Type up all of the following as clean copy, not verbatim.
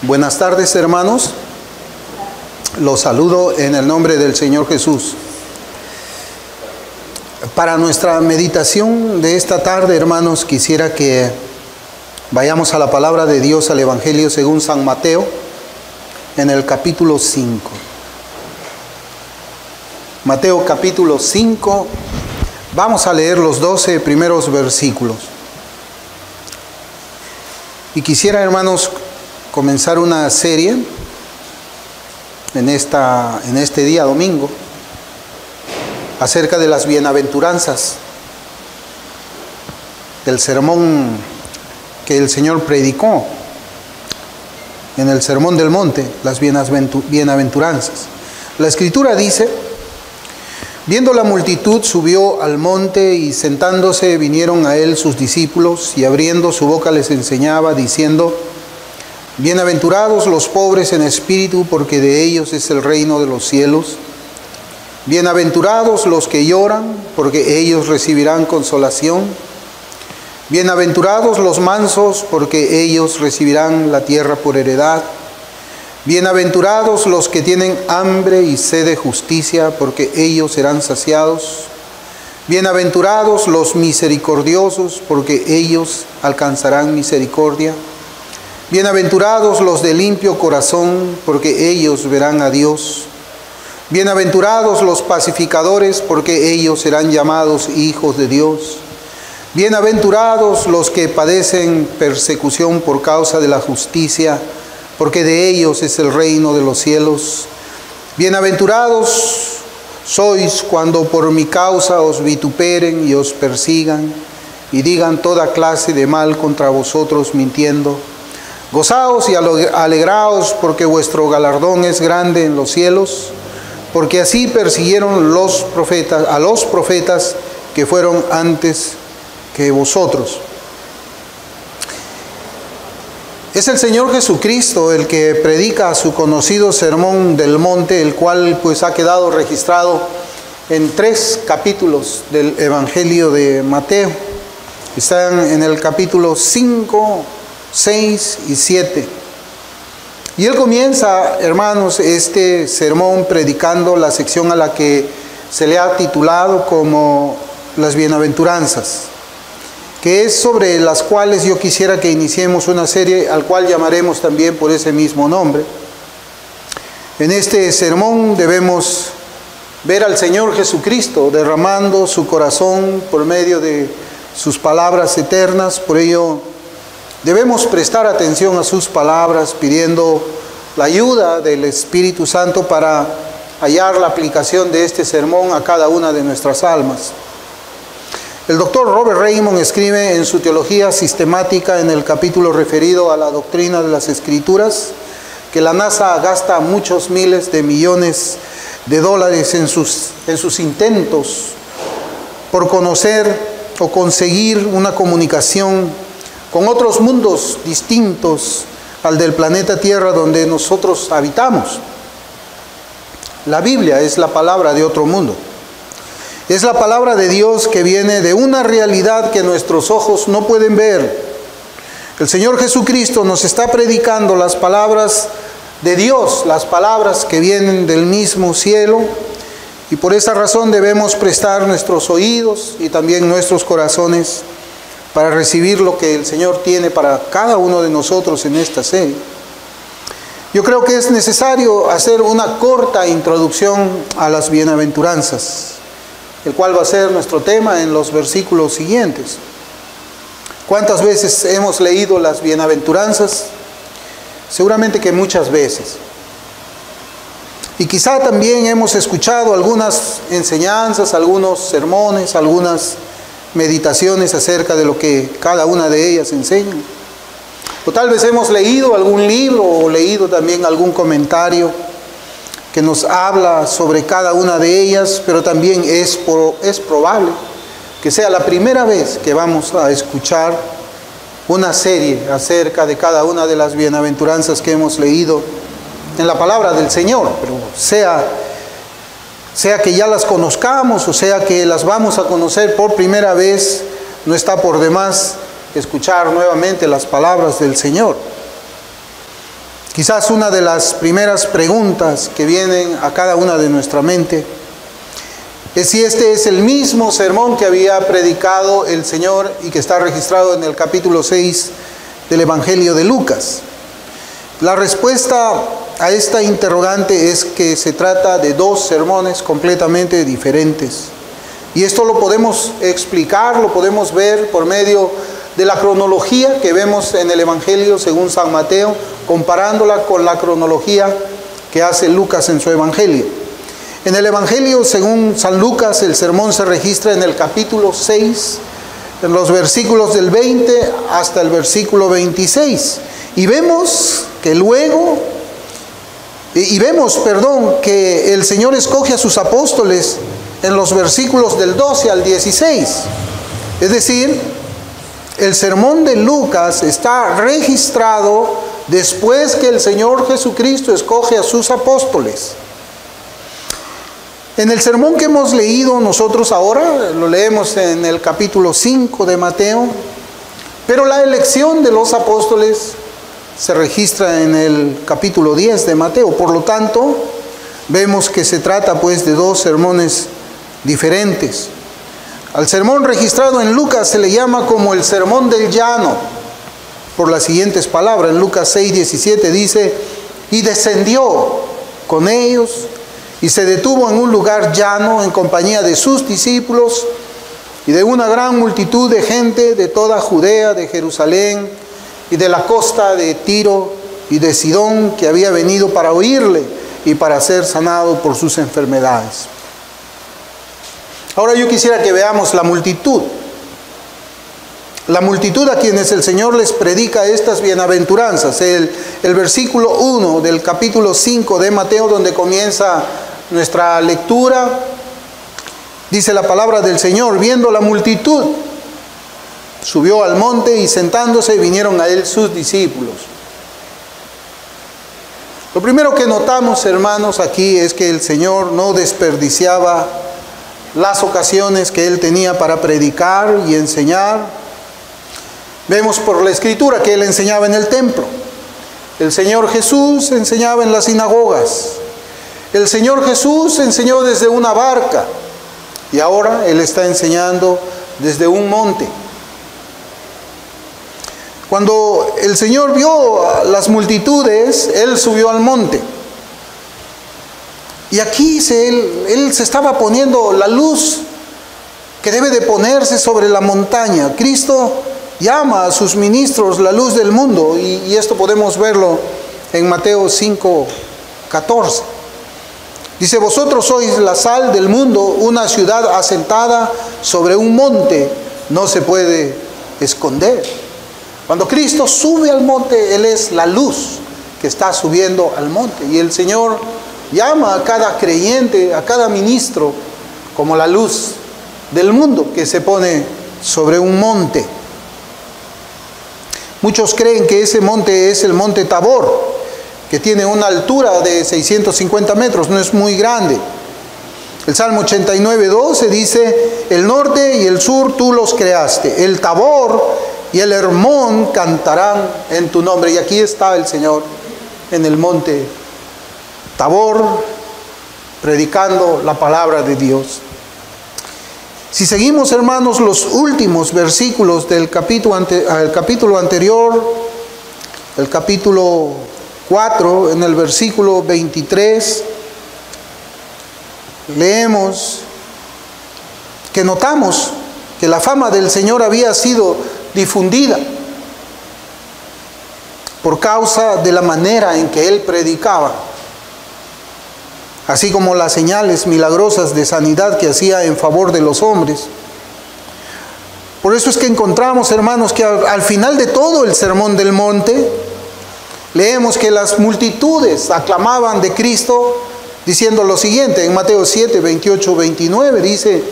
Buenas tardes, hermanos. Los saludo en el nombre del Señor Jesús. Para nuestra meditación de esta tarde, hermanos, quisiera que vayamos a la palabra de Dios, al Evangelio según San Mateo, en el capítulo 5. Mateo capítulo 5, vamos a leer los 12 primeros versículos. Y quisiera, hermanos, comenzar una serie en este día domingo acerca de las bienaventuranzas, del sermón que el Señor predicó en el Sermón del Monte, las bienaventuranzas. La Escritura dice: viendo la multitud, subió al monte, y sentándose vinieron a él sus discípulos, y abriendo su boca les enseñaba, diciendo: bienaventurados los pobres en espíritu, porque de ellos es el reino de los cielos. Bienaventurados los que lloran, porque ellos recibirán consolación. Bienaventurados los mansos, porque ellos recibirán la tierra por heredad. Bienaventurados los que tienen hambre y sed de justicia, porque ellos serán saciados. Bienaventurados los misericordiosos, porque ellos alcanzarán misericordia. Bienaventurados los de limpio corazón, porque ellos verán a Dios. Bienaventurados los pacificadores, porque ellos serán llamados hijos de Dios. Bienaventurados los que padecen persecución por causa de la justicia, porque de ellos es el reino de los cielos. Bienaventurados sois cuando por mi causa os vituperen y os persigan, y digan toda clase de mal contra vosotros mintiendo. Gozaos y alegraos, porque vuestro galardón es grande en los cielos, porque así persiguieron a los profetas que fueron antes que vosotros. Es el Señor Jesucristo el que predica su conocido Sermón del Monte, el cual pues ha quedado registrado en 3 capítulos del Evangelio de Mateo. Están en el capítulo 5, 6 y 7. Y él comienza, hermanos, este sermón predicando la sección a la que se le ha titulado como las bienaventuranzas, que es sobre las cuales yo quisiera que iniciemos una serie al cual llamaremos también por ese mismo nombre. En este sermón debemos ver al Señor Jesucristo derramando su corazón por medio de sus palabras eternas. Por ello debemos prestar atención a sus palabras, pidiendo la ayuda del Espíritu Santo para hallar la aplicación de este sermón a cada una de nuestras almas. El doctor Robert Raymond escribe en su Teología Sistemática, en el capítulo referido a la doctrina de las Escrituras, que la NASA gasta muchos miles de millones de dólares en sus intentos por conocer o conseguir una comunicación con otros mundos distintos al del planeta Tierra donde nosotros habitamos. La Biblia es la palabra de otro mundo. Es la palabra de Dios que viene de una realidad que nuestros ojos no pueden ver. El Señor Jesucristo nos está predicando las palabras de Dios, las palabras que vienen del mismo cielo, y por esa razón debemos prestar nuestros oídos y también nuestros corazones para recibir lo que el Señor tiene para cada uno de nosotros en esta serie. Yo creo que es necesario hacer una corta introducción a las bienaventuranzas, el cual va a ser nuestro tema en los versículos siguientes. ¿Cuántas veces hemos leído las bienaventuranzas? Seguramente que muchas veces. Y quizá también hemos escuchado algunas enseñanzas, algunos sermones, algunas meditaciones acerca de lo que cada una de ellas enseña. O tal vez hemos leído algún libro o leído también algún comentario que nos habla sobre cada una de ellas, pero también es probable que sea la primera vez que vamos a escuchar una serie acerca de cada una de las bienaventuranzas que hemos leído en la palabra del Señor, pero sea que ya las conozcamos o sea que las vamos a conocer por primera vez, no está por demás escuchar nuevamente las palabras del Señor. Quizás una de las primeras preguntas que vienen a cada una de nuestra mente es si este es el mismo sermón que había predicado el Señor y que está registrado en el capítulo 6 del Evangelio de Lucas. La respuesta a esta interrogante es que se trata de dos sermones completamente diferentes. Y esto lo podemos explicar, lo podemos ver por medio de la cronología que vemos en el Evangelio según San Mateo, comparándola con la cronología que hace Lucas en su Evangelio. En el Evangelio según San Lucas, el sermón se registra en el capítulo 6, en los versículos del 20 hasta el versículo 26. Y vemos que que el Señor escoge a sus apóstoles en los versículos del 12 al 16. Es decir, el sermón de Lucas está registrado después que el Señor Jesucristo escoge a sus apóstoles. En el sermón que hemos leído nosotros ahora, lo leemos en el capítulo 5 de Mateo, pero la elección de los apóstoles se registra en el capítulo 10 de Mateo. Por lo tanto, vemos que se trata pues de dos sermones diferentes. Al sermón registrado en Lucas se le llama como el sermón del llano, por las siguientes palabras. En Lucas 6:17 dice: y descendió con ellos y se detuvo en un lugar llano en compañía de sus discípulos y de una gran multitud de gente de toda Judea, de Jerusalén y de la costa de Tiro y de Sidón, que había venido para oírle y para ser sanado por sus enfermedades. Ahora yo quisiera que veamos la multitud. La multitud a quienes el Señor les predica estas bienaventuranzas. El versículo 1 del capítulo 5 de Mateo, donde comienza nuestra lectura, dice la palabra del Señor: viendo la multitud, subió al monte y sentándose vinieron a él sus discípulos. Lo primero que notamos, hermanos, aquí es que el Señor no desperdiciaba las ocasiones que él tenía para predicar y enseñar. Vemos por la Escritura que él enseñaba en el templo. El Señor Jesús enseñaba en las sinagogas. El Señor Jesús enseñó desde una barca. Y ahora él está enseñando desde un monte. Cuando el Señor vio a las multitudes, él subió al monte. Y aquí él se estaba poniendo la luz que debe de ponerse sobre la montaña. Cristo llama a sus ministros la luz del mundo, y esto podemos verlo en Mateo 5:14. Dice: vosotros sois la sal del mundo, una ciudad asentada sobre un monte no se puede esconder. Cuando Cristo sube al monte, él es la luz que está subiendo al monte, y el Señor llama a cada creyente, a cada ministro, como la luz del mundo que se pone sobre un monte. Muchos creen que ese monte es el monte Tabor, que tiene una altura de 650 metros, no es muy grande. El Salmo 89:12 dice: el norte y el sur tú los creaste, el Tabor y el Hermón cantarán en tu nombre. Y aquí está el Señor en el monte Tabor, predicando la palabra de Dios. Si seguimos, hermanos, los últimos versículos del capítulo anterior, el capítulo 4, en el versículo 23, leemos que notamos que la fama del Señor había sido difundida por causa de la manera en que él predicaba, así como las señales milagrosas de sanidad que hacía en favor de los hombres. Por eso es que encontramos, hermanos, que al final de todo el sermón del monte, leemos que las multitudes aclamaban de Cristo diciendo lo siguiente. En Mateo 7:28-29 dice: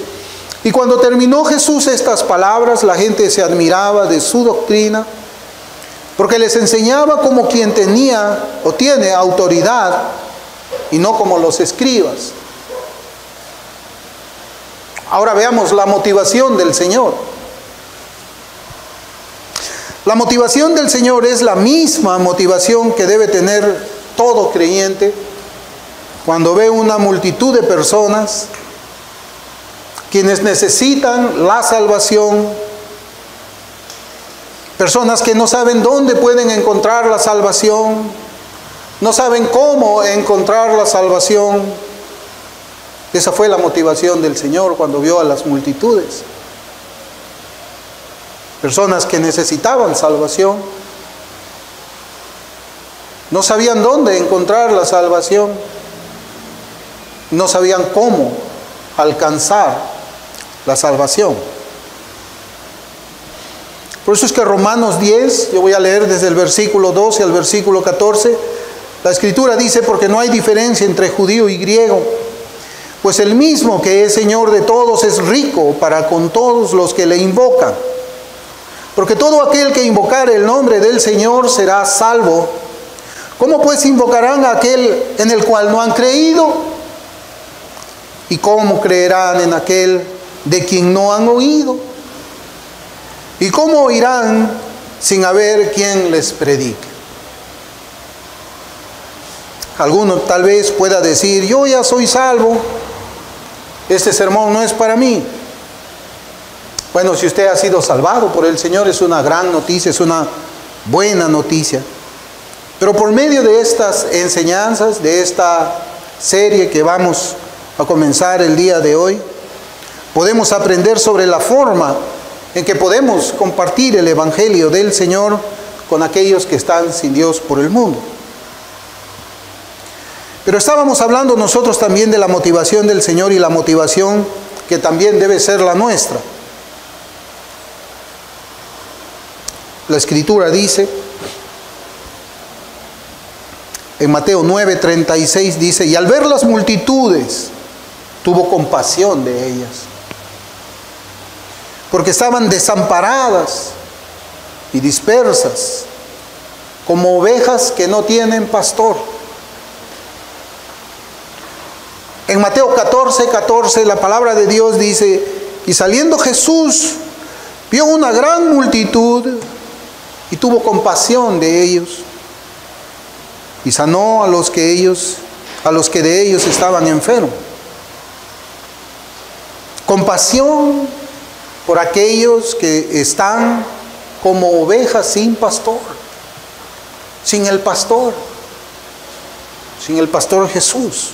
y cuando terminó Jesús estas palabras, la gente se admiraba de su doctrina, porque les enseñaba como quien tenía o tiene autoridad, y no como los escribas. Ahora veamos la motivación del Señor. La motivación del Señor es la misma motivación que debe tener todo creyente cuando ve una multitud de personas quienes necesitan la salvación, personas que no saben dónde pueden encontrar la salvación, no saben cómo encontrar la salvación. Esa fue la motivación del Señor cuando vio a las multitudes. Personas que necesitaban salvación, no sabían dónde encontrar la salvación, no sabían cómo alcanzar la salvación. Por eso es que Romanos 10, yo voy a leer desde el versículo 12 al versículo 14, la Escritura dice: porque no hay diferencia entre judío y griego, pues el mismo que es Señor de todos es rico para con todos los que le invocan. Porque todo aquel que invocare el nombre del Señor será salvo. ¿Cómo pues invocarán a aquel en el cual no han creído? ¿Y cómo creerán en aquel de quien no han oído? ¿Y cómo oirán sin haber quien les predique? Alguno tal vez pueda decir: yo ya soy salvo, este sermón no es para mí. Bueno, si usted ha sido salvado por el Señor, es una gran noticia, es una buena noticia. Pero por medio de estas enseñanzas, de esta serie que vamos a comenzar el día de hoy, podemos aprender sobre la forma en que podemos compartir el Evangelio del Señor con aquellos que están sin Dios por el mundo. Pero estábamos hablando nosotros también de la motivación del Señor y la motivación que también debe ser la nuestra. La Escritura dice, en Mateo 9:36 dice: y al ver las multitudes, tuvo compasión de ellas, porque estaban desamparadas y dispersas, como ovejas que no tienen pastor. En Mateo 14:14 la palabra de Dios dice: y saliendo Jesús, vio una gran multitud y tuvo compasión de ellos, y sanó a los que de ellos estaban enfermos. Compasión por aquellos que están como ovejas sin pastor, sin el pastor Jesús.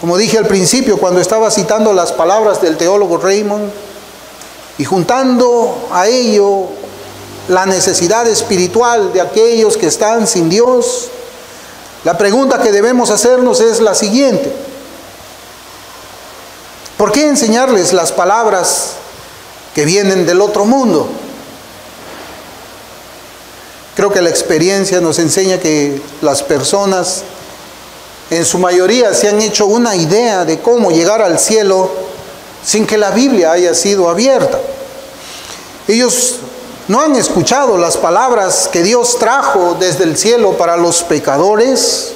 Como dije al principio, cuando estaba citando las palabras del teólogo Raymond y juntando a ello la necesidad espiritual de aquellos que están sin Dios, la pregunta que debemos hacernos es la siguiente: ¿por qué enseñarles las palabras que vienen del otro mundo? Creo que la experiencia nos enseña que las personas, en su mayoría, se han hecho una idea de cómo llegar al cielo sin que la Biblia haya sido abierta. Ellos no han escuchado las palabras que Dios trajo desde el cielo para los pecadores,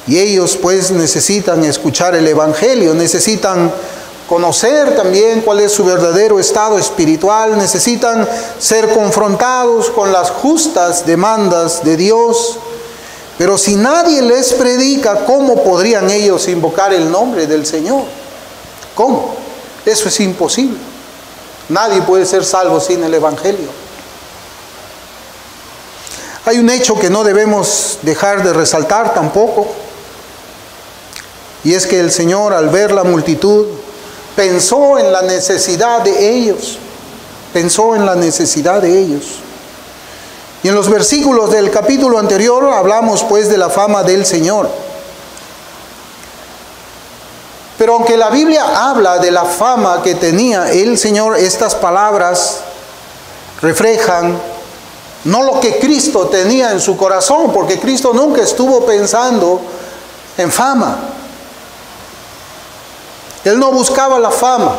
y ellos pues necesitan escuchar el Evangelio, necesitan conocer también cuál es su verdadero estado espiritual, necesitan ser confrontados con las justas demandas de Dios. Pero si nadie les predica, ¿cómo podrían ellos invocar el nombre del Señor? ¿Cómo? Eso es imposible. Nadie puede ser salvo sin el Evangelio. Hay un hecho que no debemos dejar de resaltar tampoco, y es que el Señor, al ver la multitud, pensó en la necesidad de ellos. Pensó en la necesidad de ellos. Y en los versículos del capítulo anterior hablamos pues de la fama del Señor. Pero aunque la Biblia habla de la fama que tenía el Señor, estas palabras reflejan no lo que Cristo tenía en su corazón, porque Cristo nunca estuvo pensando en fama. Él no buscaba la fama,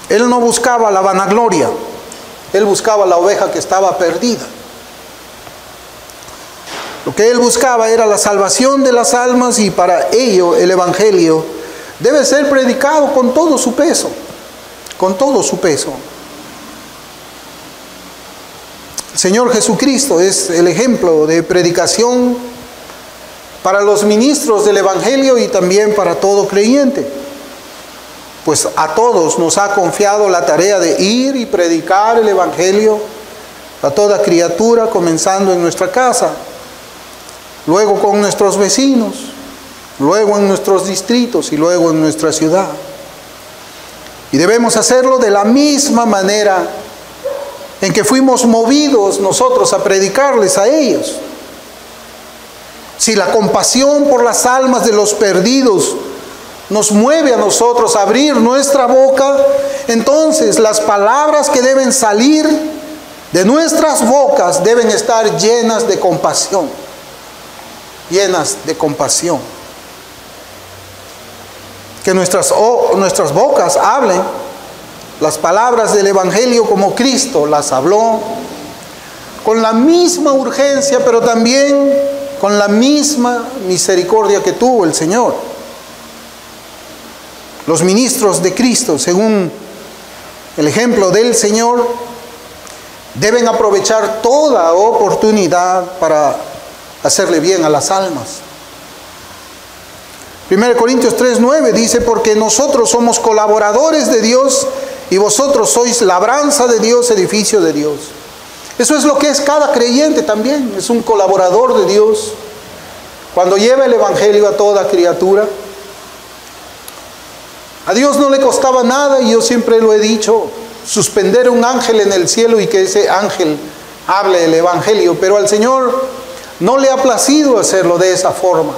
Él no buscaba la vanagloria, Él buscaba la oveja que estaba perdida. Lo que Él buscaba era la salvación de las almas, y para ello el Evangelio debe ser predicado con todo su peso, con todo su peso. El Señor Jesucristo es el ejemplo de predicación para los ministros del Evangelio y también para todo creyente. Pues a todos nos ha confiado la tarea de ir y predicar el Evangelio a toda criatura, comenzando en nuestra casa, luego con nuestros vecinos, luego en nuestros distritos y luego en nuestra ciudad. Y debemos hacerlo de la misma manera en que fuimos movidos nosotros a predicarles a ellos. Si la compasión por las almas de los perdidos nos mueve a nosotros a abrir nuestra boca, entonces las palabras que deben salir de nuestras bocas deben estar llenas de compasión. Llenas de compasión. Que nuestras bocas hablen las palabras del Evangelio como Cristo las habló, con la misma urgencia, pero también con la misma misericordia que tuvo el Señor. Los ministros de Cristo, según el ejemplo del Señor, deben aprovechar toda oportunidad para hacerle bien a las almas. 1 Corintios 3:9 dice: porque nosotros somos colaboradores de Dios y vosotros sois labranza de Dios, edificio de Dios. Eso es lo que es cada creyente también, es un colaborador de Dios. Cuando lleva el Evangelio a toda criatura, a Dios no le costaba nada, y yo siempre lo he dicho, suspender un ángel en el cielo y que ese ángel hable el Evangelio, pero al Señor no le ha placido hacerlo de esa forma,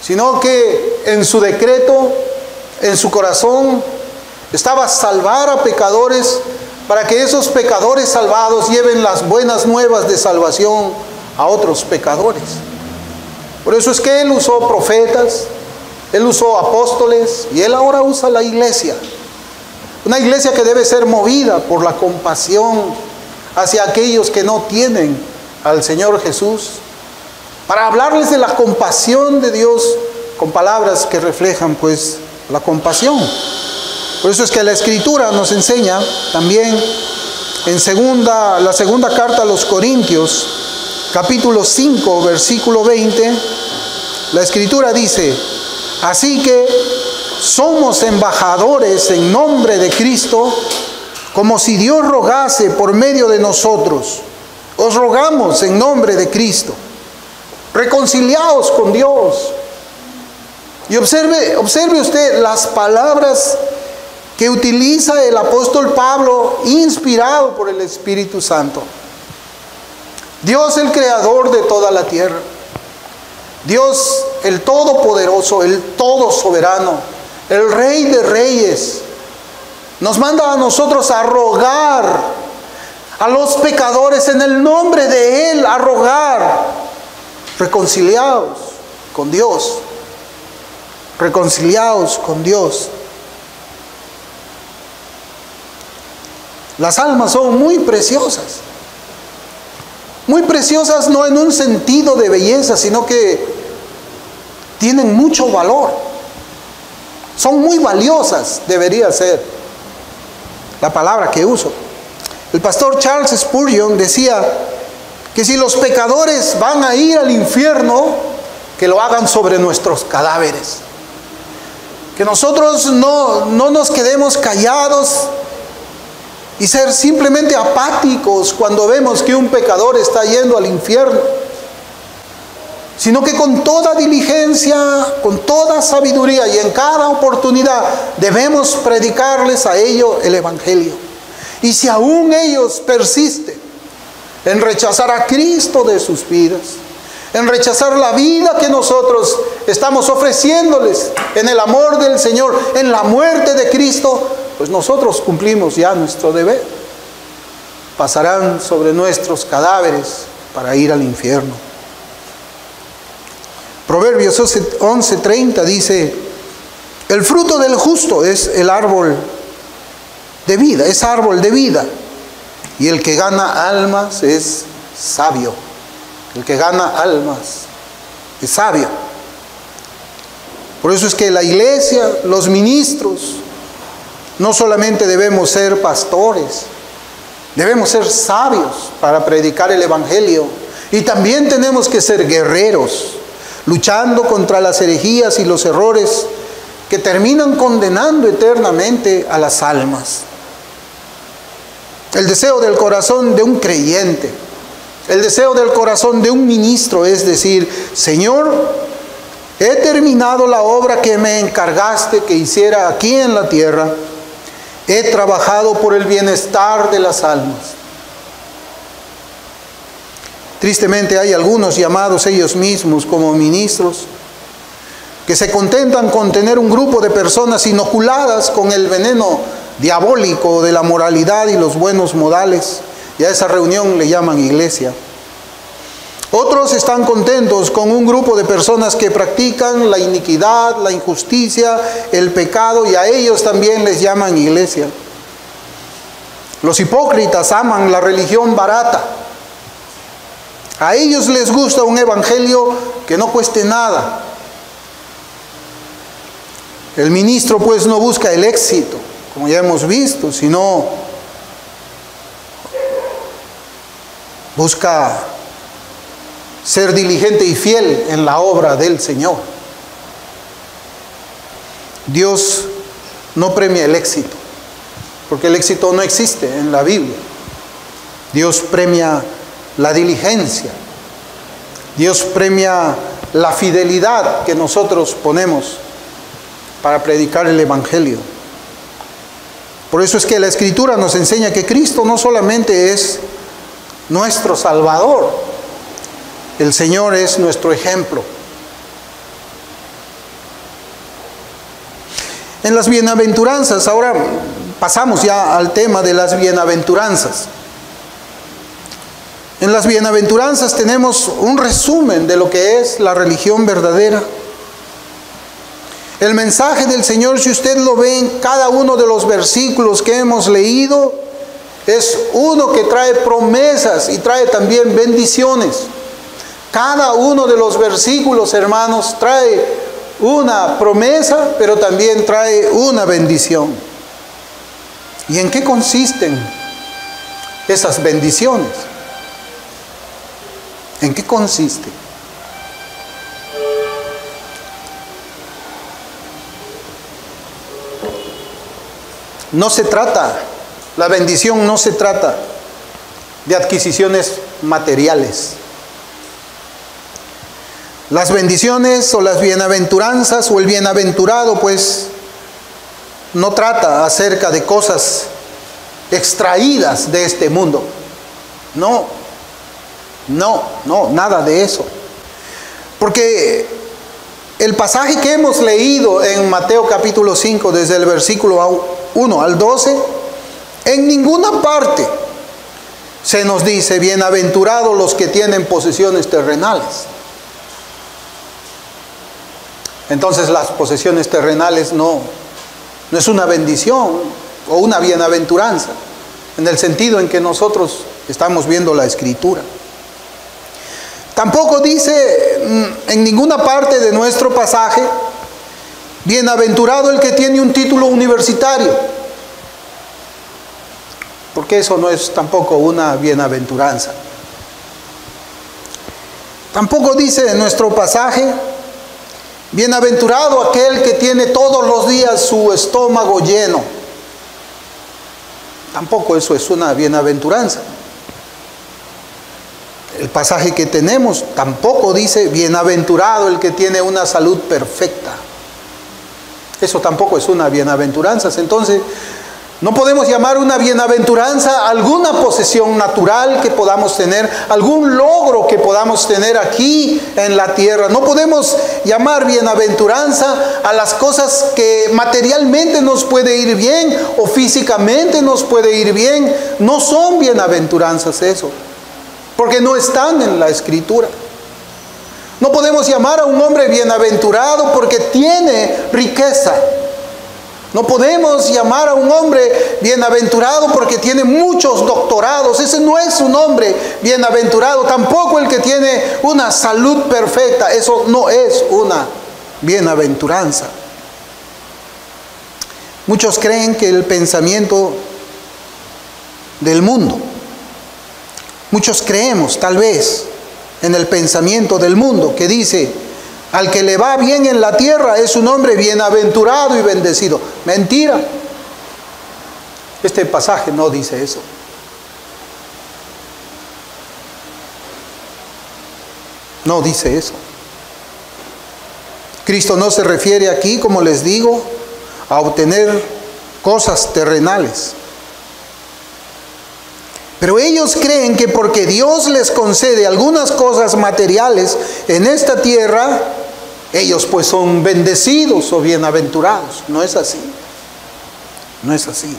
sino que en su decreto, en su corazón, estaba salvar a pecadores, para que esos pecadores salvados lleven las buenas nuevas de salvación a otros pecadores. Por eso es que Él usó profetas, Él usó apóstoles, y Él ahora usa la iglesia. Una iglesia que debe ser movida por la compasión hacia aquellos que no tienen al Señor Jesús, para hablarles de la compasión de Dios con palabras que reflejan pues la compasión. Por eso es que la Escritura nos enseña también en la segunda carta a los Corintios, capítulo 5, versículo 20, la Escritura dice: así que somos embajadores en nombre de Cristo, como si Dios rogase por medio de nosotros. Os rogamos en nombre de Cristo, reconciliaos con Dios. Y observe usted las palabras que utiliza el apóstol Pablo, inspirado por el Espíritu Santo. Dios, el creador de toda la tierra, Dios el todopoderoso, el todo soberano, el Rey de reyes, nos manda a nosotros a rogar a los pecadores en el nombre de Él, a rogar: reconciliaos con Dios, reconciliaos con Dios. Las almas son muy preciosas no en un sentido de belleza, sino que tienen mucho valor. Son muy valiosas, debería ser la palabra que uso. El pastor Charles Spurgeon decía que si los pecadores van a ir al infierno, que lo hagan sobre nuestros cadáveres. Que nosotros no nos quedemos callados y ser simplemente apáticos cuando vemos que un pecador está yendo al infierno, sino que con toda diligencia, con toda sabiduría y en cada oportunidad debemos predicarles a ellos el Evangelio. Y si aún ellos persisten en rechazar a Cristo de sus vidas, en rechazar la vida que nosotros estamos ofreciéndoles en el amor del Señor, en la muerte de Cristo, pues nosotros cumplimos ya nuestro deber. Pasarán sobre nuestros cadáveres para ir al infierno. Proverbios 11:30 dice: el fruto del justo es el árbol de vida, es árbol de vida, y el que gana almas es sabio. El que gana almas es sabio. Por eso es que la iglesia, los ministros, no solamente debemos ser pastores, Debemos ser sabios para predicar el Evangelio. Y también tenemos que ser guerreros, luchando contra las herejías y los errores que terminan condenando eternamente a las almas. El deseo del corazón de un creyente, el deseo del corazón de un ministro es decir: Señor, he terminado la obra que me encargaste que hiciera aquí en la tierra. He trabajado por el bienestar de las almas. Tristemente hay algunos llamados ellos mismos como ministros que se contentan con tener un grupo de personas inoculadas con el veneno diabólico de la moralidad y los buenos modales, y a esa reunión le llaman iglesia. Otros están contentos con un grupo de personas que practican la iniquidad, la injusticia, el pecado, y a ellos también les llaman iglesia. Los hipócritas aman la religión barata. A ellos les gusta un evangelio que no cueste nada. El ministro pues no busca el éxito, como ya hemos visto, sino busca ser diligente y fiel en la obra del Señor. Dios no premia el éxito, porque el éxito no existe en la Biblia. Dios premia la diligencia. Dios premia la fidelidad que nosotros ponemos para predicar el Evangelio. Por eso es que la Escritura nos enseña que Cristo no solamente es nuestro Salvador, el Señor es nuestro ejemplo. En las bienaventuranzas, ahora pasamos ya al tema de las bienaventuranzas. En las bienaventuranzas tenemos un resumen de lo que es la religión verdadera. El mensaje del Señor, si usted lo ve en cada uno de los versículos que hemos leído, es uno que trae promesas y trae también bendiciones. Cada uno de los versículos, hermanos, trae una promesa, pero también trae una bendición. ¿Y en qué consisten esas bendiciones? ¿En qué consiste? No se trata, la bendición no se trata de adquisiciones materiales. Las bendiciones o las bienaventuranzas o el bienaventurado pues no trata acerca de cosas extraídas de este mundo. No, nada de eso. Porque el pasaje que hemos leído en Mateo capítulo 5, desde el versículo 1 al 12, en ninguna parte se nos dice: bienaventurados los que tienen posesiones terrenales. Entonces las posesiones terrenales no es una bendición o una bienaventuranza, en el sentido en que nosotros estamos viendo la Escritura. Tampoco dice en ninguna parte de nuestro pasaje: bienaventurado el que tiene un título universitario, porque eso no es tampoco una bienaventuranza. Tampoco dice en nuestro pasaje: bienaventurado aquel que tiene todos los días su estómago lleno. Tampoco eso es una bienaventuranza. El pasaje que tenemos tampoco dice: bienaventurado el que tiene una salud perfecta. Eso tampoco es una bienaventuranza. Entonces, no podemos llamar una bienaventuranza alguna posesión natural que podamos tener, algún logro que podamos tener aquí en la tierra. No podemos llamar bienaventuranza a las cosas que materialmente nos puede ir bien o físicamente nos puede ir bien. No son bienaventuranzas eso, porque no están en la Escritura. No podemos llamar a un hombre bienaventurado porque tiene riqueza. No podemos llamar a un hombre bienaventurado porque tiene muchos doctorados. Ese no es un hombre bienaventurado. Tampoco el que tiene una salud perfecta. Eso no es una bienaventuranza. Muchos creen que el pensamiento del mundo. Muchos creemos, tal vez, en el pensamiento del mundo que dice: al que le va bien en la tierra es un hombre bienaventurado y bendecido. Mentira. Este pasaje no dice eso. No dice eso. Cristo no se refiere aquí, como les digo, a obtener cosas terrenales. Pero ellos creen que porque Dios les concede algunas cosas materiales en esta tierra, ellos pues son bendecidos o bienaventurados. No es así. No es así.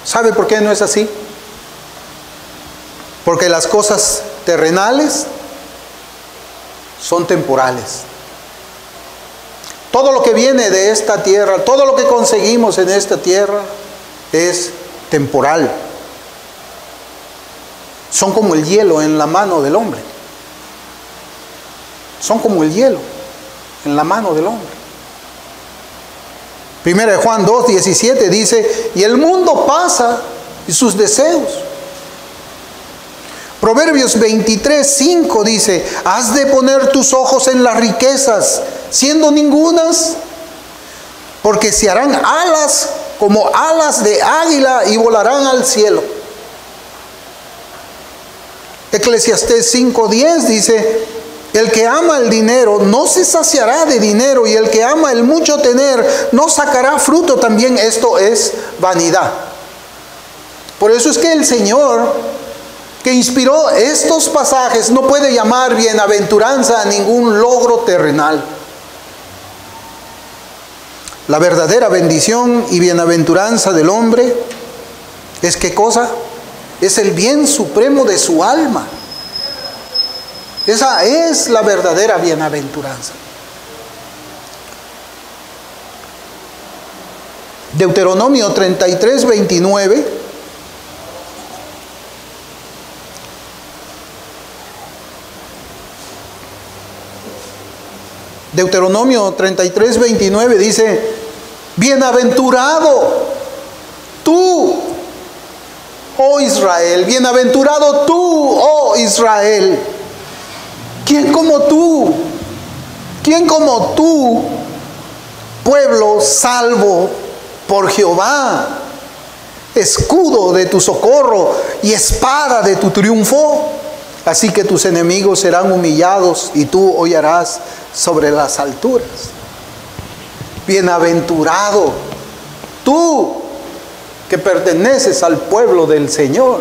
¿Sabe por qué no es así? Porque las cosas terrenales son temporales. Todo lo que viene de esta tierra, todo lo que conseguimos en esta tierra es temporal. Son como el hielo en la mano del hombre. Son como el hielo en la mano del hombre. Primera de Juan 2:17 dice: y el mundo pasa y sus deseos. Proverbios 23:5 dice: has de poner tus ojos en las riquezas, siendo ningunas, porque se harán alas como alas de águila y volarán al cielo. Eclesiastés 5:10 dice: el que ama el dinero no se saciará de dinero, y el que ama el mucho tener no sacará fruto también. Esto es vanidad. Por eso es que el Señor, que inspiró estos pasajes, no puede llamar bienaventuranza a ningún logro terrenal. La verdadera bendición y bienaventuranza del hombre es ¿qué cosa? Es el bien supremo de su alma. Esa es la verdadera bienaventuranza. Deuteronomio 33:29. Deuteronomio 33:29 dice: bienaventurado tú, oh Israel, bienaventurado tú, oh Israel. ¿Quién como tú? ¿Quién como tú, pueblo salvo por Jehová, escudo de tu socorro y espada de tu triunfo? Así que tus enemigos serán humillados y tú hollarás sobre las alturas. Bienaventurado tú, que perteneces al pueblo del Señor.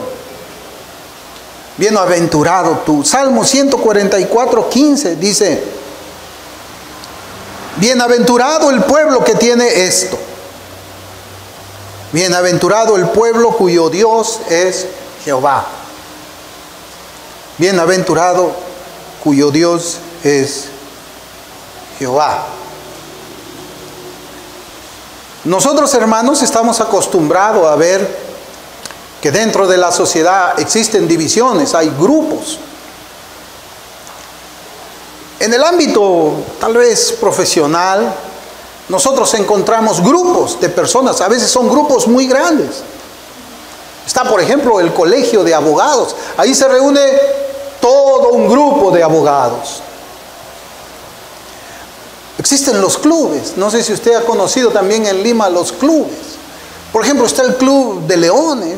Bienaventurado tú. Salmo 144:15 dice: bienaventurado el pueblo que tiene esto. Bienaventurado el pueblo cuyo Dios es Jehová. Bienaventurado cuyo Dios es Jehová. Nosotros, hermanos, estamos acostumbrados a ver que dentro de la sociedad existen divisiones, hay grupos. En el ámbito tal vez profesional, nosotros encontramos grupos de personas, a veces son grupos muy grandes. Está, por ejemplo, el colegio de abogados. Ahí se reúne todo un grupo de abogados. Existen los clubes. No sé si usted ha conocido también en Lima los clubes. Por ejemplo, está el Club de Leones,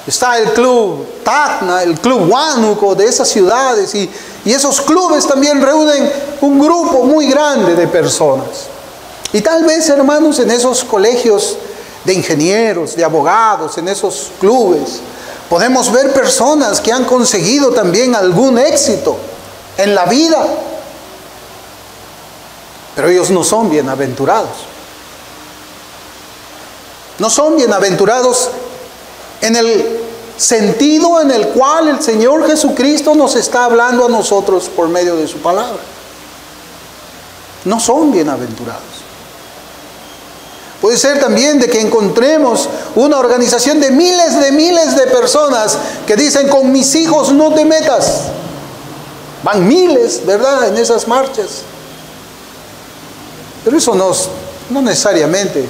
está el Club Tacna, el Club Huánuco, de esas ciudades. Y esos clubes también reúnen un grupo muy grande de personas. Y tal vez, hermanos, en esos colegios de ingenieros, de abogados, en esos clubes, podemos ver personas que han conseguido también algún éxito en la vida. Pero ellos no son bienaventurados. No son bienaventurados en el sentido en el cual el Señor Jesucristo nos está hablando a nosotros por medio de su palabra. No son bienaventurados. Puede ser también de que encontremos una organización de miles de personas que dicen: con mis hijos no te metas. Van miles, ¿verdad?, en esas marchas. Pero eso no necesariamente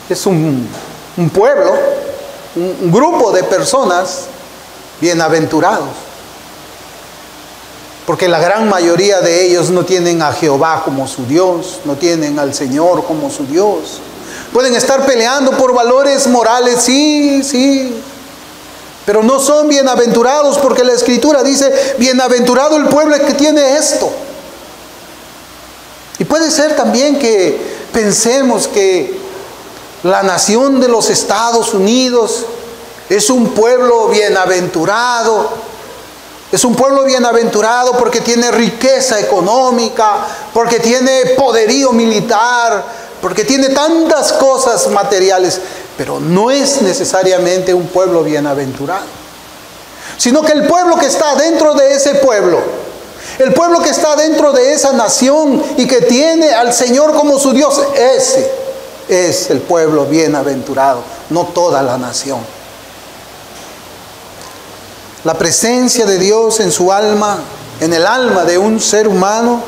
es un pueblo, un grupo de personas bienaventurados. Porque la gran mayoría de ellos no tienen a Jehová como su Dios, no tienen al Señor como su Dios. Pueden estar peleando por valores morales, sí, pero no son bienaventurados, porque la Escritura dice, bienaventurado el pueblo que tiene esto. Y puede ser también que pensemos que la nación de los Estados Unidos es un pueblo bienaventurado. Es un pueblo bienaventurado porque tiene riqueza económica, porque tiene poderío militar, porque tiene tantas cosas materiales. Pero no es necesariamente un pueblo bienaventurado, sino que el pueblo que está dentro de ese pueblo, el pueblo que está dentro de esa nación y que tiene al Señor como su Dios, ese es el pueblo bienaventurado, no toda la nación. La presencia de Dios en su alma, en el alma de un ser humano,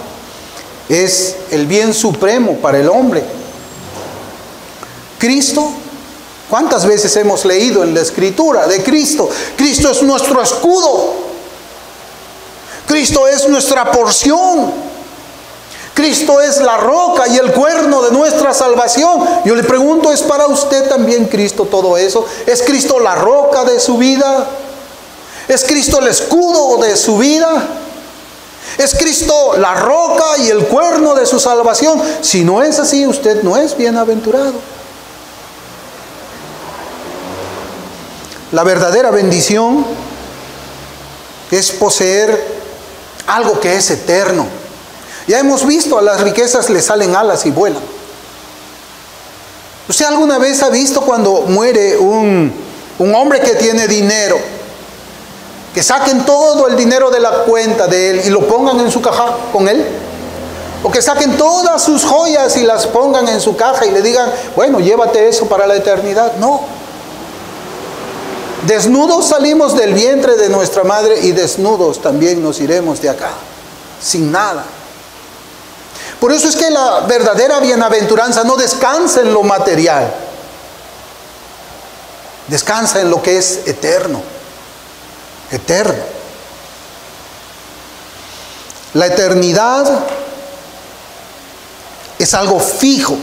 es el bien supremo para el hombre. Cristo, ¿cuántas veces hemos leído en la Escritura de Cristo? Cristo es nuestro escudo. Cristo es nuestra porción. Cristo es la roca y el cuerno de nuestra salvación. Yo le pregunto, ¿es para usted también Cristo todo eso? ¿Es Cristo la roca de su vida? ¿Es Cristo el escudo de su vida? ¿Es Cristo la roca y el cuerno de su salvación? Si no es así, usted no es bienaventurado. La verdadera bendición es poseer algo que es eterno. Ya hemos visto, a las riquezas le salen alas y vuelan. ¿Usted alguna vez ha visto cuando muere un hombre que tiene dinero, que saquen todo el dinero de la cuenta de él y lo pongan en su caja con él? O que saquen todas sus joyas y las pongan en su caja y le digan, bueno, llévate eso para la eternidad. No. Desnudos salimos del vientre de nuestra madre y desnudos también nos iremos de acá, sin nada. Por eso es que la verdadera bienaventuranza no descansa en lo material, descansa en lo que es eterno. Eterno. La eternidad es algo fijo,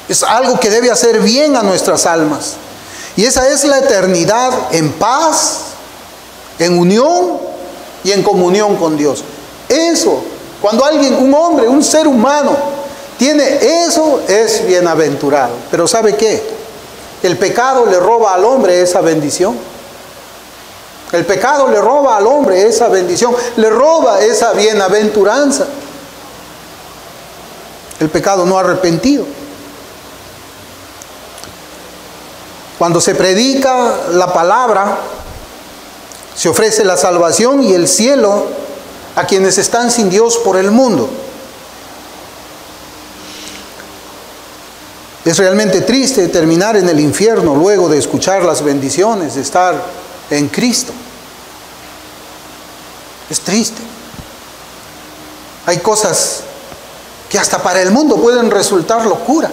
es algo que debe hacer bien a nuestras almas. Y esa es la eternidad en paz, en unión y en comunión con Dios. Eso, cuando alguien, un hombre, un ser humano, tiene eso, es bienaventurado. Pero ¿sabe qué? El pecado le roba al hombre esa bendición. El pecado le roba al hombre esa bendición, le roba esa bienaventuranza. El pecado no arrepentido. Cuando se predica la palabra, se ofrece la salvación y el cielo a quienes están sin Dios por el mundo. Es realmente triste terminar en el infierno luego de escuchar las bendiciones de estar en Cristo. Es triste. Hay cosas que hasta para el mundo pueden resultar locura.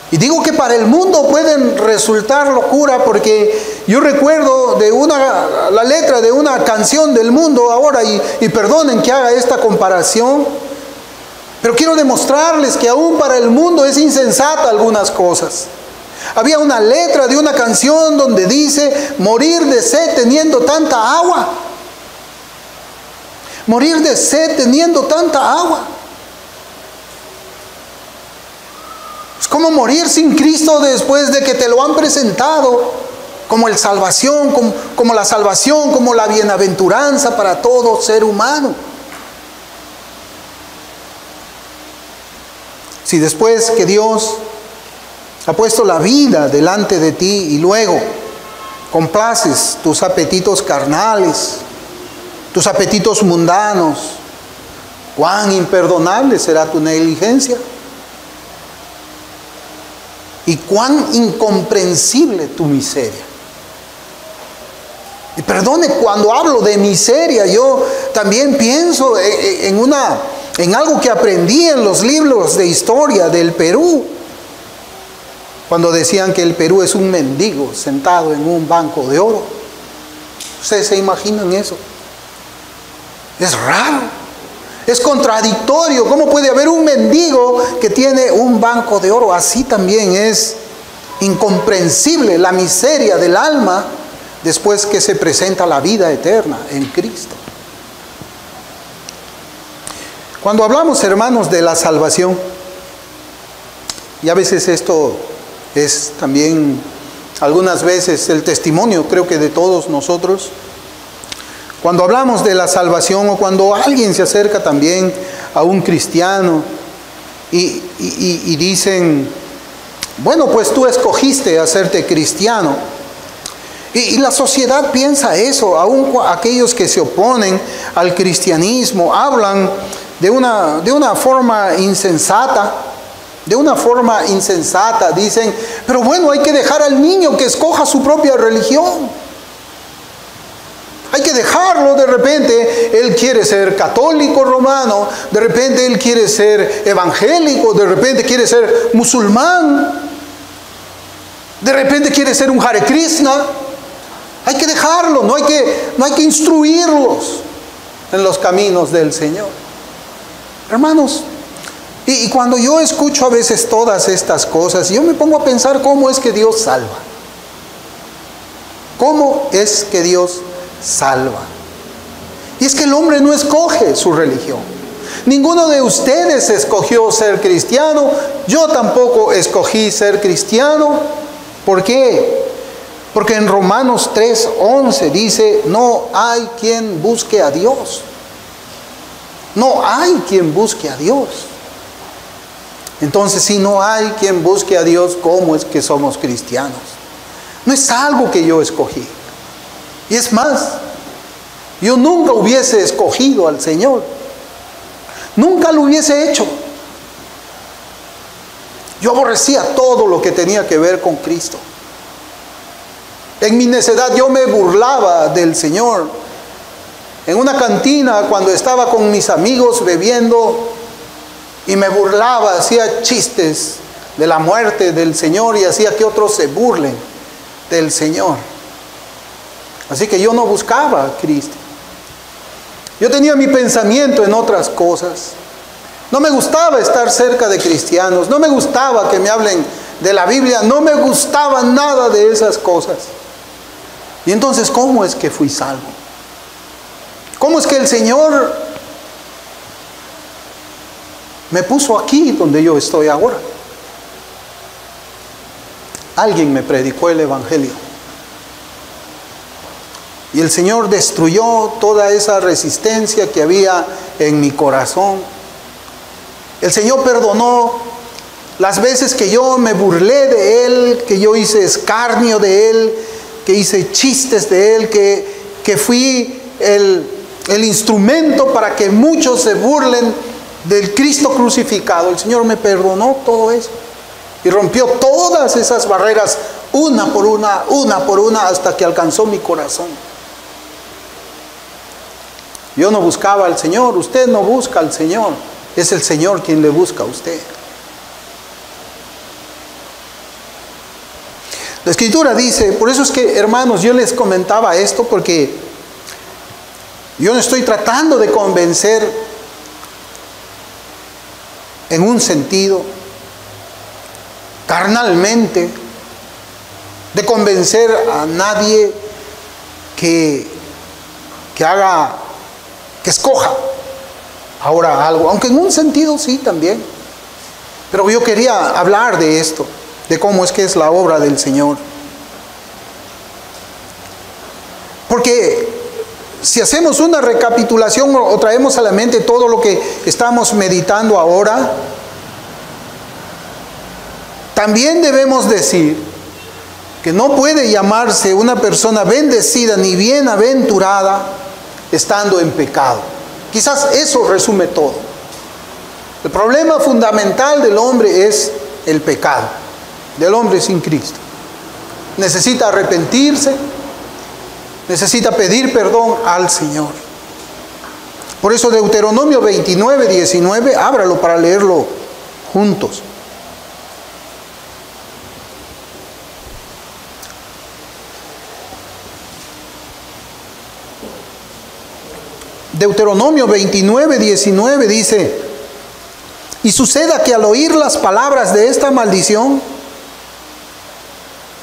Y digo que para el mundo pueden resultar locura porque yo recuerdo de la letra de una canción del mundo ahora, y perdonen que haga esta comparación, pero quiero demostrarles que aún para el mundo es insensata algunas cosas. Había una letra de una canción donde dice, morir de sed teniendo tanta agua. Morir de sed teniendo tanta agua. Es como morir sin Cristo después de que te lo han presentado como la salvación, como la bienaventuranza para todo ser humano. Si después que Dios ha puesto la vida delante de ti y luego complaces tus apetitos carnales, tus apetitos mundanos, cuán imperdonable será tu negligencia. Y cuán incomprensible tu miseria. Y perdone, cuando hablo de miseria, yo también pienso en algo que aprendí en los libros de historia del Perú. cuando decían que el Perú es un mendigo sentado en un banco de oro. ¿Ustedes se imaginan eso? Es raro, es contradictorio. ¿Cómo puede haber un mendigo que tiene un banco de oro? Así también es incomprensible la miseria del alma después que se presenta la vida eterna en Cristo. Cuando hablamos, hermanos, de la salvación, y a veces esto es también, algunas veces, el testimonio, creo que de todos nosotros, cuando hablamos de la salvación o cuando alguien se acerca también a un cristiano y dicen, bueno, pues tú escogiste hacerte cristiano. Y la sociedad piensa eso, aún aquellos que se oponen al cristianismo hablan de una forma insensata. De una forma insensata dicen, pero bueno, hay que dejar al niño que escoja su propia religión. Hay que dejarlo. De repente él quiere ser católico romano, de repente él quiere ser evangélico, de repente quiere ser musulmán, de repente quiere ser un Hare Krishna. Hay que dejarlo, no hay que instruirlos en los caminos del Señor. Hermanos, y cuando yo escucho a veces todas estas cosas, yo me pongo a pensar cómo es que Dios salva. ¿Cómo es que Dios salva? Y es que el hombre no escoge su religión. Ninguno de ustedes escogió ser cristiano. Yo tampoco escogí ser cristiano. ¿Por qué? Porque en Romanos 3:11 dice, no hay quien busque a Dios. No hay quien busque a Dios. Entonces, si no hay quien busque a Dios, ¿cómo es que somos cristianos? No es algo que yo escogí. Y es más, yo nunca hubiese escogido al Señor. Nunca lo hubiese hecho. Yo aborrecía todo lo que tenía que ver con Cristo. En mi necedad yo me burlaba del Señor. En una cantina, cuando estaba con mis amigos bebiendo, y me burlaba, hacía chistes de la muerte del Señor y hacía que otros se burlen del Señor. Así que yo no buscaba a Cristo. Yo tenía mi pensamiento en otras cosas. No me gustaba estar cerca de cristianos, no me gustaba que me hablen de la Biblia, no me gustaba nada de esas cosas. Y entonces, ¿cómo es que fui salvo? ¿Cómo es que el Señor me puso aquí donde yo estoy ahora? Alguien me predicó el Evangelio. Y el Señor destruyó toda esa resistencia que había en mi corazón. El Señor perdonó las veces que yo me burlé de Él, que yo hice escarnio de Él, que hice chistes de Él, que fui el instrumento para que muchos se burlen del Cristo crucificado. El Señor me perdonó todo eso y rompió todas esas barreras una por una hasta que alcanzó mi corazón. Yo no buscaba al Señor, usted no busca al Señor, es el Señor quien le busca a usted. La Escritura dice, por eso es que, hermanos, yo les comentaba esto porque yo no estoy tratando de convencer en un sentido carnalmente, de convencer a nadie que escoja ahora algo, aunque en un sentido sí también. Pero yo quería hablar de esto, de cómo es que es la obra del Señor. Porque si hacemos una recapitulación o traemos a la mente todo lo que estamos meditando ahora, también debemos decir que no puede llamarse una persona bendecida ni bienaventurada estando en pecado. Quizás eso resume todo. El problema fundamental del hombre es el pecado, del hombre sin Cristo. Necesita arrepentirse, necesita pedir perdón al Señor. Por eso Deuteronomio 29:19, ábralo para leerlo juntos. Deuteronomio 29, 19 dice: y suceda que al oír las palabras de esta maldición,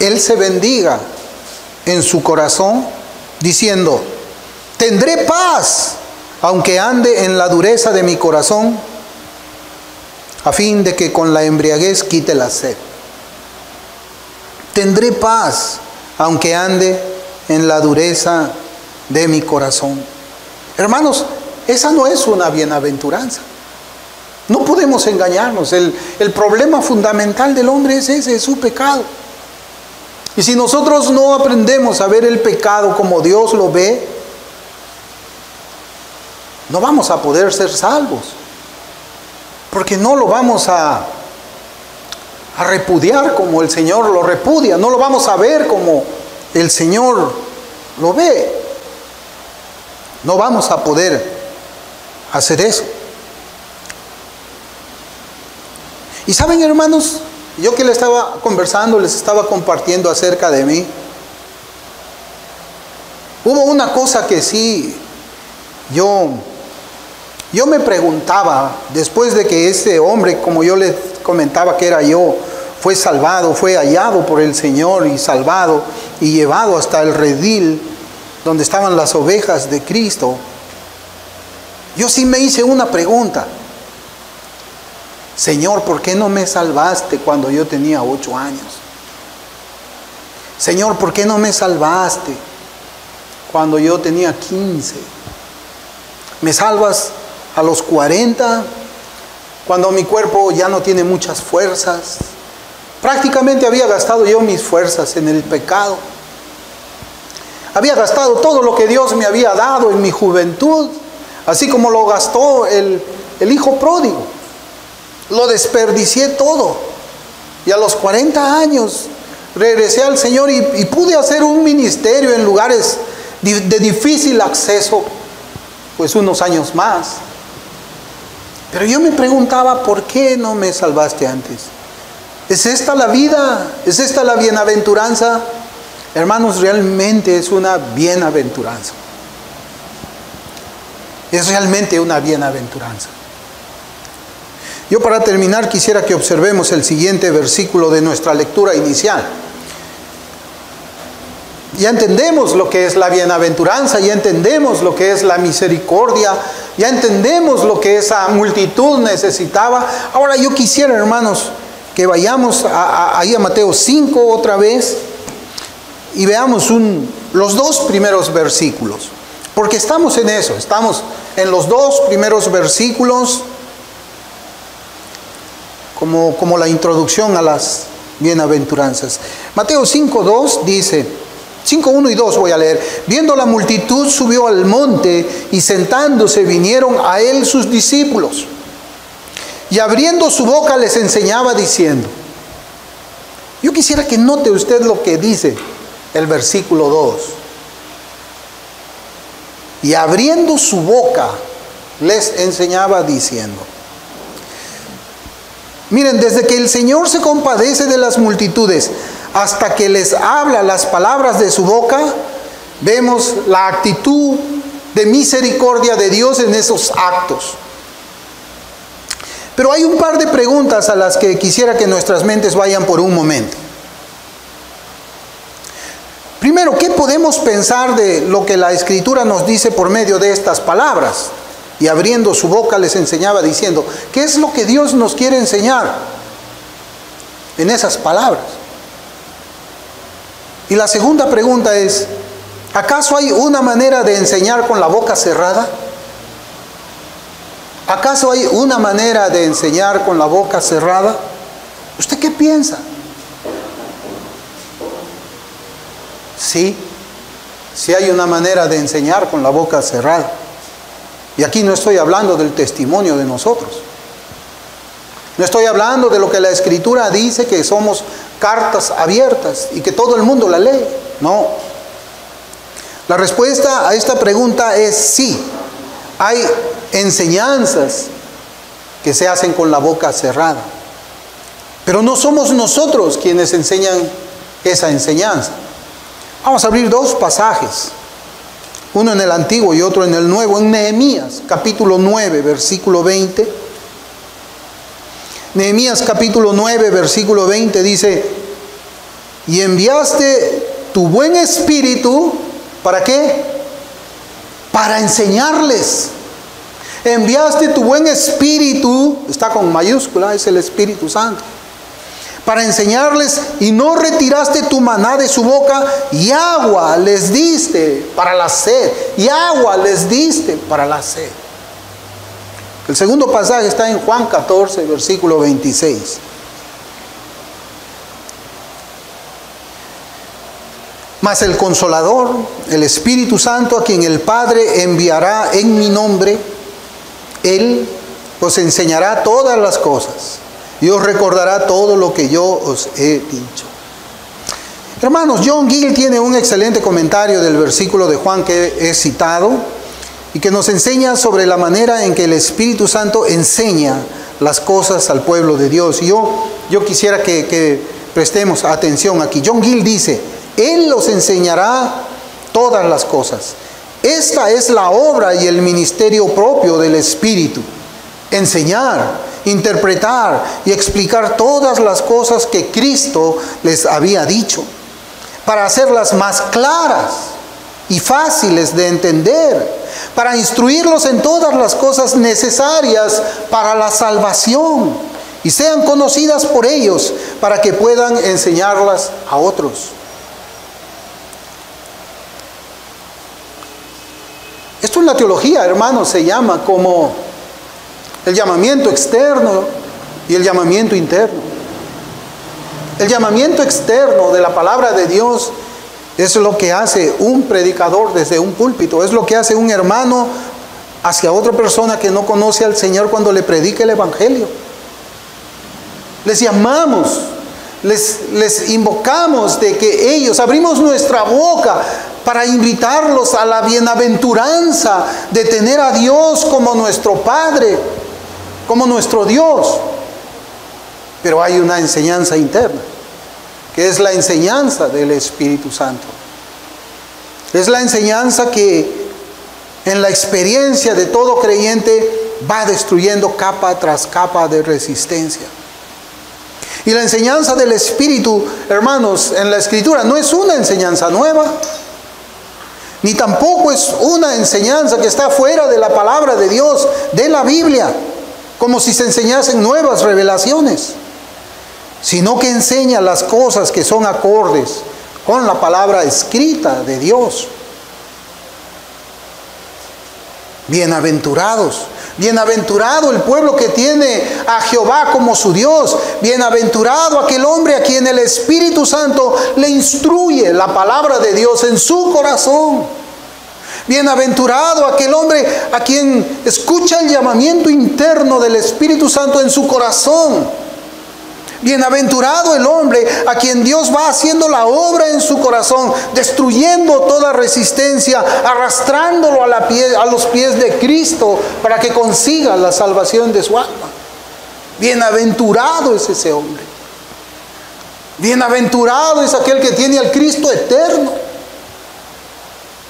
él se bendiga en su corazón, diciendo: tendré paz, aunque ande en la dureza de mi corazón, a fin de que con la embriaguez quite la sed. Tendré paz, aunque ande en la dureza de mi corazón. Hermanos, esa no es una bienaventuranza. No podemos engañarnos. El problema fundamental del hombre es ese, es su pecado. Y si nosotros no aprendemos a ver el pecado como Dios lo ve, no vamos a poder ser salvos. Porque no lo vamos a repudiar como el Señor lo repudia. No lo vamos a ver como el Señor lo ve. No vamos a poder hacer eso. Y saben, hermanos, yo que les estaba conversando, les estaba compartiendo acerca de mí, hubo una cosa que sí, yo me preguntaba, después de que ese hombre, como yo les comentaba que era yo, fue salvado, fue hallado por el Señor y salvado y llevado hasta el redil donde estaban las ovejas de Cristo, yo sí me hice una pregunta: Señor, ¿por qué no me salvaste cuando yo tenía 8 años? Señor, ¿por qué no me salvaste cuando yo tenía 15? ¿Me salvas a los 40, cuando mi cuerpo ya no tiene muchas fuerzas? Prácticamente había gastado yo mis fuerzas en el pecado. Había gastado todo lo que Dios me había dado en mi juventud, así como lo gastó el hijo pródigo. Lo desperdicié todo. Y a los 40 años regresé al Señor y pude hacer un ministerio en lugares de difícil acceso, pues unos años más. Pero yo me preguntaba: ¿por qué no me salvaste antes? ¿Es esta la vida? ¿Es esta la bienaventuranza? Hermanos, realmente es una bienaventuranza. Es realmente una bienaventuranza. Yo, para terminar, quisiera que observemos el siguiente versículo de nuestra lectura inicial. Ya entendemos lo que es la bienaventuranza, ya entendemos lo que es la misericordia, ya entendemos lo que esa multitud necesitaba. Ahora yo quisiera, hermanos, que vayamos ahí a Mateo 5 otra vez y veamos los 2 primeros versículos. Porque estamos en eso, estamos en los 2 primeros versículos como la introducción a las bienaventuranzas. Mateo 5:2 dice, 5:1 y 2 voy a leer: viendo la multitud, subió al monte, y sentándose vinieron a él sus discípulos. Y abriendo su boca les enseñaba diciendo. Yo quisiera que note usted lo que dice el versículo 2. Y abriendo su boca les enseñaba diciendo. Miren, desde que el Señor se compadece de las multitudes hasta que les habla las palabras de su boca, vemos la actitud de misericordia de Dios en esos actos. Pero hay un par de preguntas a las que quisiera que nuestras mentes vayan por un momento. Primero, ¿qué podemos pensar de lo que la Escritura nos dice por medio de estas palabras? Y abriendo su boca les enseñaba diciendo. ¿Qué es lo que Dios nos quiere enseñar en esas palabras? Y la segunda pregunta es, ¿acaso hay una manera de enseñar con la boca cerrada? ¿Acaso hay una manera de enseñar con la boca cerrada? ¿Usted qué piensa? Sí, sí hay una manera de enseñar con la boca cerrada. Y aquí no estoy hablando del testimonio de nosotros. No estoy hablando de lo que la Escritura dice, que somos cartas abiertas y que todo el mundo la lee. No. La respuesta a esta pregunta es sí. Hay enseñanzas que se hacen con la boca cerrada. Pero no somos nosotros quienes enseñan esa enseñanza. Vamos a abrir 2 pasajes. uno en el Antiguo y otro en el Nuevo, en Nehemías capítulo 9, versículo 20. Nehemías capítulo 9, versículo 20 dice: y enviaste tu buen espíritu, ¿para qué? Para enseñarles. Enviaste tu buen espíritu, está con mayúscula, es el Espíritu Santo, para enseñarles, y no retiraste tu maná de su boca, y agua les diste para la sed, y agua les diste para la sed. El segundo pasaje está en Juan 14, versículo 26. Mas el Consolador, el Espíritu Santo, a quien el Padre enviará en mi nombre, Él os enseñará todas las cosas y os recordará todo lo que yo os he dicho. Hermanos, John Gill tiene un excelente comentario del versículo de Juan que he citado y que nos enseña sobre la manera en que el Espíritu Santo enseña las cosas al pueblo de Dios. Y yo quisiera que prestemos atención aquí. John Gill dice: Él los enseñará todas las cosas. Esta es la obra y el ministerio propio del Espíritu: enseñar, interpretar y explicar todas las cosas que Cristo les había dicho, para hacerlas más claras y fáciles de entender, para instruirlos en todas las cosas necesarias para la salvación y sean conocidas por ellos, para que puedan enseñarlas a otros. Esto en la teología, hermanos, se llama como el llamamiento externo y el llamamiento interno. El llamamiento externo de la palabra de Dios es lo que hace un predicador desde un púlpito, es lo que hace un hermano hacia otra persona que no conoce al Señor cuando le predica el Evangelio. Les llamamos, les invocamos de que ellos, abrimos nuestra boca para invitarlos a la bienaventuranza de tener a Dios como nuestro Padre, como nuestro Dios. Pero hay una enseñanza interna, que es la enseñanza del Espíritu Santo. Es la enseñanza que en la experiencia de todo creyente va destruyendo capa tras capa de resistencia. Y la enseñanza del Espíritu, hermanos, en la Escritura no es una enseñanza nueva, ni tampoco es una enseñanza que está fuera de la palabra de Dios, de la Biblia, como si se enseñasen nuevas revelaciones, sino que enseña las cosas que son acordes con la palabra escrita de Dios. Bienaventurados, bienaventurado el pueblo que tiene a Jehová como su Dios, bienaventurado aquel hombre a quien el Espíritu Santo le instruye la palabra de Dios en su corazón. Bienaventurado aquel hombre a quien escucha el llamamiento interno del Espíritu Santo en su corazón. Bienaventurado el hombre a quien Dios va haciendo la obra en su corazón, destruyendo toda resistencia, arrastrándolo a los pies de Cristo para que consiga la salvación de su alma. Bienaventurado es ese hombre. Bienaventurado es aquel que tiene al Cristo eterno.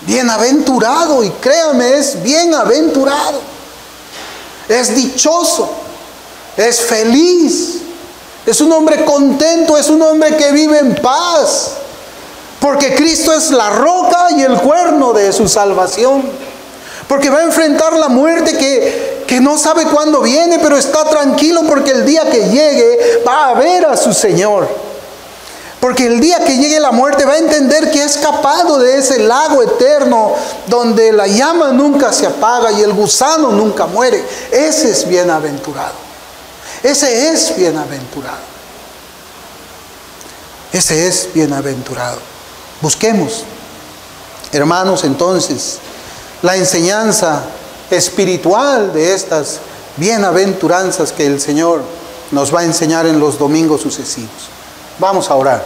Bienaventurado, y créame, es bienaventurado. Es dichoso, es feliz. Es un hombre contento, es un hombre que vive en paz, porque Cristo es la roca y el cuerno de su salvación. Porque va a enfrentar la muerte que no sabe cuándo viene, pero está tranquilo porque el día que llegue va a ver a su Señor. Porque el día que llegue la muerte va a entender que ha escapado de ese lago eterno donde la llama nunca se apaga y el gusano nunca muere. Ese es bienaventurado. Ese es bienaventurado. Ese es bienaventurado. Busquemos, hermanos, entonces, la enseñanza espiritual de estas bienaventuranzas que el Señor nos va a enseñar en los domingos sucesivos. Vamos a orar.